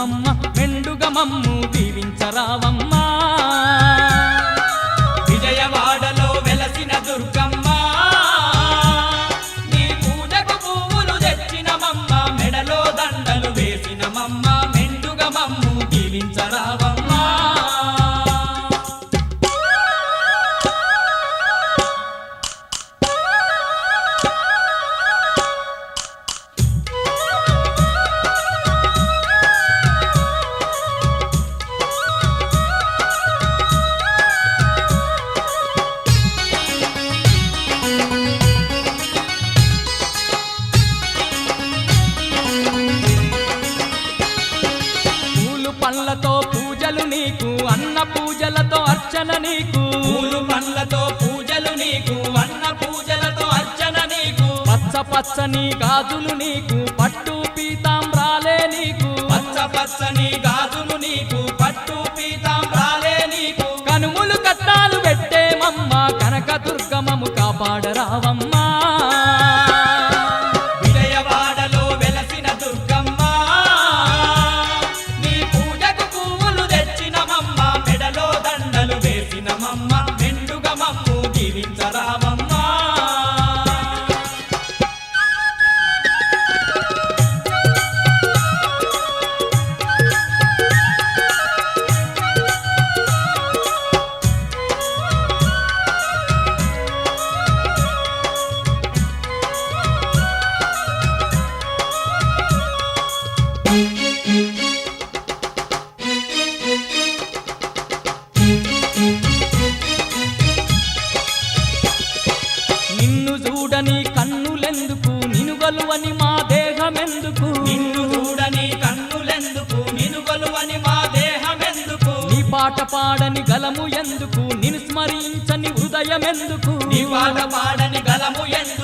వేసినమమ్మ మెండుగ మమ్ము దీవించరావమ్మా విజయవాడలో వెలసిన దుర్గమ్మ నీ పూజకు పువ్వులు తెచ్చినమమ్మ మెడలో దండలు వేసినమమ్మ మెండుగ మమ్ము దీవించరావమ్మా పండ్లతో పూజలు నీకు అన్న పూజలతో అర్చన నీకు పూలు పండ్లతో పూజలు నీకు అన్న పూజలతో అర్చన నీకు పచ్చ పచ్చని గాజులు నీకు పట్టు పీతాంబ్రాలే నీకు పచ్చ పచ్చని గాజులు నీకు పట్టు పీతాంబ్రాలే నీకు కనుములు కట్టాలు పెట్టేమమ్మ కనక దుర్గమము కాపాడరావమ్మా విజయవాడలో వెలసిన దుర్గమ్మ నీ పూజకు పువ్వులు తెచ్చినమమ్మ మెడలో దండలు వేసినమమ్మ మెండుగ మమ్ము దీవించరావమ్మా నిన్ను చూడని కన్నులెందుకు నినుగలువని మా దేహమెందుకు నిన్ను చూడని కన్నులెందుకు నినుగొలువని మా దేహమెందుకు నీ పాట పాడని గలము ఎందుకు నిన్ను స్మరించని హృదయమెందుకు నీ పాట పాడని గలము ఎందుకు